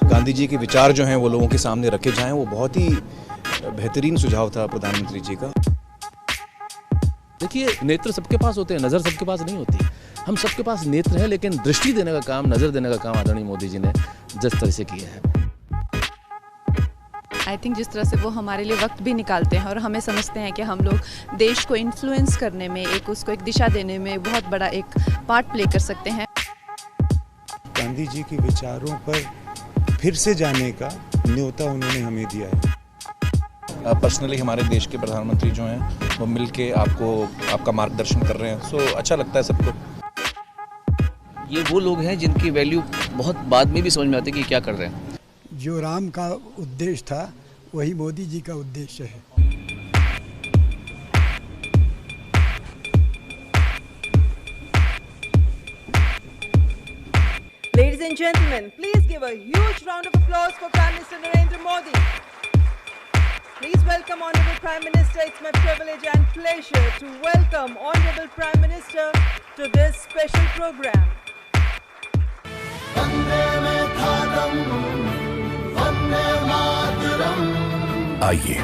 गांधी जी के विचार जो हैं वो लोगों के सामने रखे जाएं, वो बहुत ही बेहतरीन सुझाव था प्रधानमंत्री जी का। देखिए, नेत्र सबके पास होते हैं, नज़र सबके पास नहीं होती। हम सबके पास नेत्र है, लेकिन दृष्टि देने का काम, नज़र देने का काम आदरणीय मोदी जी ने जिस तरह से किया है। आई थिंक जिस तरह से वो हमारे लिए वक्त भी निकालते हैं और हमें समझते हैं कि हम लोग देश को इन्फ्लुएंस करने में, उसको एक दिशा देने में बहुत बड़ा एक पार्ट प्ले कर सकते हैं। गांधी जी के विचारों पर फिर से जाने का न्योता उन्होंने हमें दिया है। पर्सनली हमारे देश के प्रधानमंत्री जो हैं वो मिलके आपका मार्गदर्शन कर रहे हैं, सो अच्छा लगता है सबको। ये वो लोग हैं जिनकी वैल्यू बहुत बाद में भी समझ में आती है कि क्या कर रहे हैं। जो राम का उद्देश्य था वही मोदी जी का उद्देश्य है। Ladies and gentlemen, please give a huge round of applause for Prime Minister Narendra Modi. Please welcome Honorable Prime Minister. It's my privilege and pleasure to welcome Honorable Prime Minister to this special program. आइए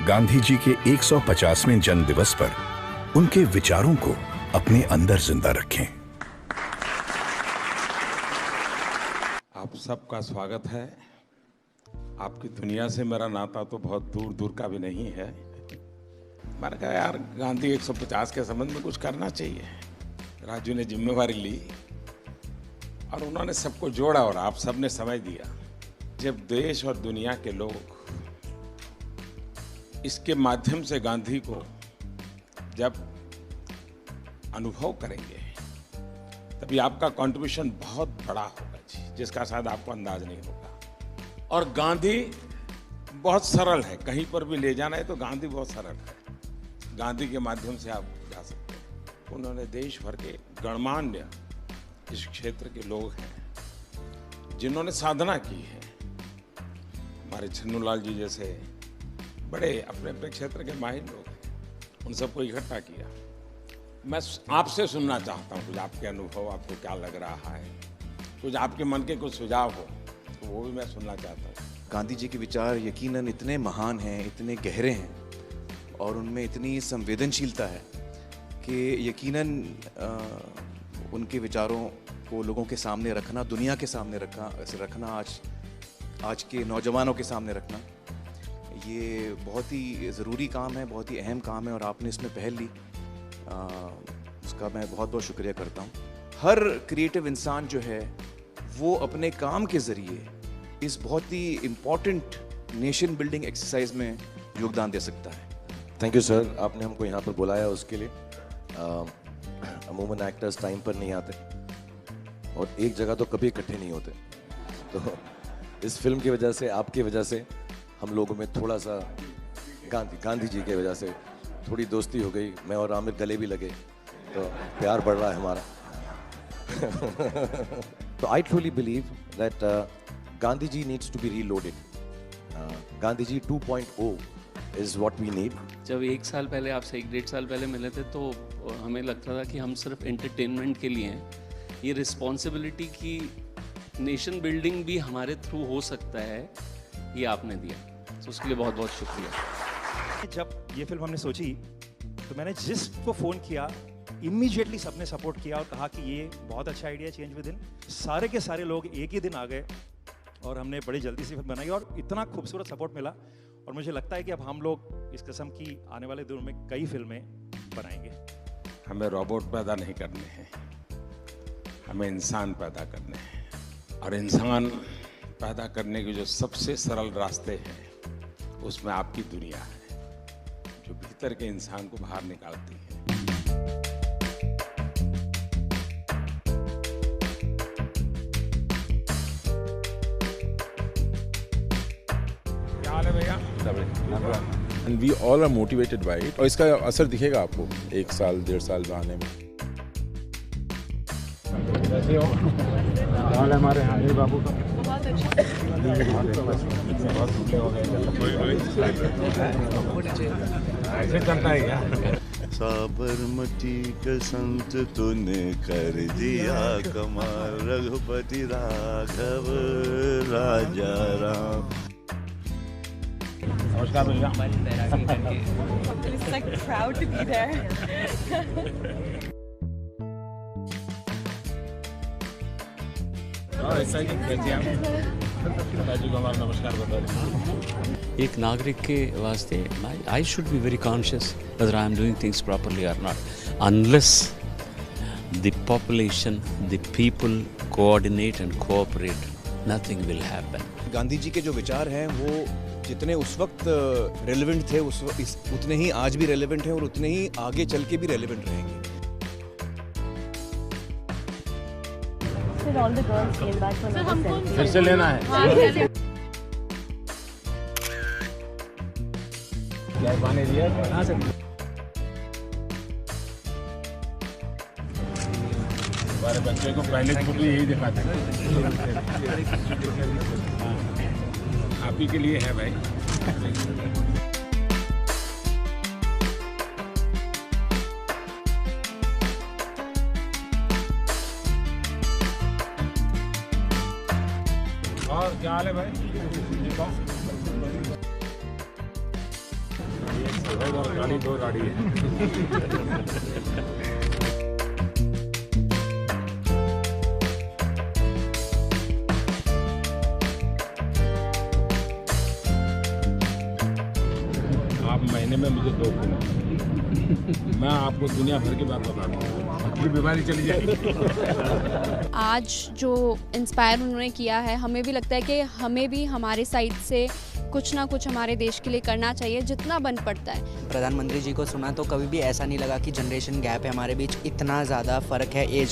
गांधी जी के 150वें जन्म दिवस पर उनके विचारों को अपने अंदर जिंदा रखें। आप सबका स्वागत है। आपकी दुनिया से मेरा नाता तो बहुत दूर दूर का भी नहीं है। मैंने कहा यार गांधी 150 के संबंध में कुछ करना चाहिए। राजू ने जिम्मेवारी ली और उन्होंने सबको जोड़ा और आप सबने समझ दिया। जब देश और दुनिया के लोग इसके माध्यम से गांधी को जब अनुभव करेंगे तभी आपका कंट्रीब्यूशन बहुत बड़ा होगा जी, जिसका शायद आपको अंदाज नहीं होगा। और गांधी बहुत सरल है, कहीं पर भी ले जाना है तो गांधी बहुत सरल है। गांधी के माध्यम से आप जा सकते हैं। उन्होंने देश भर के गणमान्य इस क्षेत्र के लोग हैं जिन्होंने साधना की है। हमारे छन्नूलाल जी जैसे बड़े अपने अपने क्षेत्र के माहिर लोग हैं, उन सबको इकट्ठा किया। मैं आपसे सुनना चाहता हूँ कुछ आपके अनुभव, आपको क्या लग रहा है, कुछ आपके मन के कुछ सुझाव हो तो वो भी मैं सुनना चाहता हूँ। गांधी जी के विचार यकीनन इतने महान हैं, इतने गहरे हैं और उनमें इतनी संवेदनशीलता है कि यकीनन उनके विचारों को लोगों के सामने रखना, दुनिया के सामने रखना, आज के नौजवानों के सामने रखना, ये बहुत ही ज़रूरी काम है, बहुत ही अहम काम है और आपने इसमें पहल ली, उसका मैं बहुत बहुत शुक्रिया करता हूँ। हर क्रिएटिव इंसान जो है वो अपने काम के ज़रिए इस बहुत ही इम्पॉर्टेंट नेशन बिल्डिंग एक्सरसाइज में योगदान दे सकता है। थैंक यू सर, आपने हमको यहाँ पर बुलाया उसके लिए। अमूमन एक्टर्स टाइम पर नहीं आते और एक जगह तो कभी इकट्ठे नहीं होते, तो इस फिल्म की वजह से, आपकी वजह से हम लोगों में थोड़ा सा गांधी जी की वजह से थोड़ी दोस्ती हो गई। मैं और आमिर गले भी लगे, तो प्यार बढ़ रहा है हमारा। तो I truly believe that Gandhi ji needs to be reloaded. Gandhi ji 2.0 is what we need. जब 1 साल पहले आपसे 1-1.5 साल पहले मिले थे तो हमें लगता था कि हम सिर्फ एंटरटेनमेंट के लिए हैं। ये रिस्पॉन्सिबिलिटी की नेशन बिल्डिंग भी हमारे थ्रू हो सकता है, ये आपने दिया, तो उसके लिए बहुत बहुत शुक्रिया। जब ये फिल्म हमने सोची तो मैंने जिसको फ़ोन किया इमीडिएटली सबने सपोर्ट किया और कहा कि ये बहुत अच्छा आइडिया, चेंज विद इन। सारे के सारे लोग एक ही दिन आ गए और हमने बड़ी जल्दी से फिल्म बनाई और इतना खूबसूरत सपोर्ट मिला। और मुझे लगता है कि अब हम लोग इस किस्म की आने वाले दिनों में कई फिल्में बनाएंगे। हमें रोबोट पैदा नहीं करने हैं, हमें इंसान पैदा करने हैं। और इंसान पैदा करने के जो सबसे सरल रास्ते हैं उसमें आपकी दुनिया है, जो भीतर के इंसान को बाहर निकालती है। क्या हाल है भैया? And we all are motivated by it. और इसका असर दिखेगा आपको 1 साल 1.5 साल में आने में। कैसे हो? हाल है हमारे हामिद बाबू का? बहुत अच्छा। ऐसे चलता है क्या? साबरमती के संत तूने कर दिया कमाल, रघुपति राघव राजा राम। नमस्कार भैया। It's like proud to be there. नमस्कार बता। एक नागरिक के वास्ते I should be very conscious whether I am doing things properly or not. Unless the population, the people coordinate and cooperate, nothing will happen. Gandhi ji के जो विचार हैं वो जितने उस वक्त रेलेवेंट थे उतने ही आज भी रेलेवेंट हैं और उतने ही आगे चल के भी रेलेवेंट रहेंगे। All the girls came back from the selfie. फिर से लेना है। क्या पानी दिया? हाँ सर। हमारे बच्चे को पहले फोटो यही दिखाते हैं। आप ही के लिए है भाई। और क्या हाल है भाई? गाड़ी दो गाड़ी है। आप महीने में मुझे 2 दिन, मैं आपको दुनिया भर की बात बता दूँ, आपकी बीमारी चली जाएगी। आज जो इंस्पायर उन्होंने किया है, हमें भी लगता है कि हमें भी हमारे साइड से कुछ ना कुछ हमारे देश के लिए करना चाहिए, जितना बन पड़ता है। प्रधानमंत्री जी को सुना तो कभी भी ऐसा नहीं लगा कि जनरेशन गैप है हमारे बीच, इतना ज़्यादा फ़र्क है एज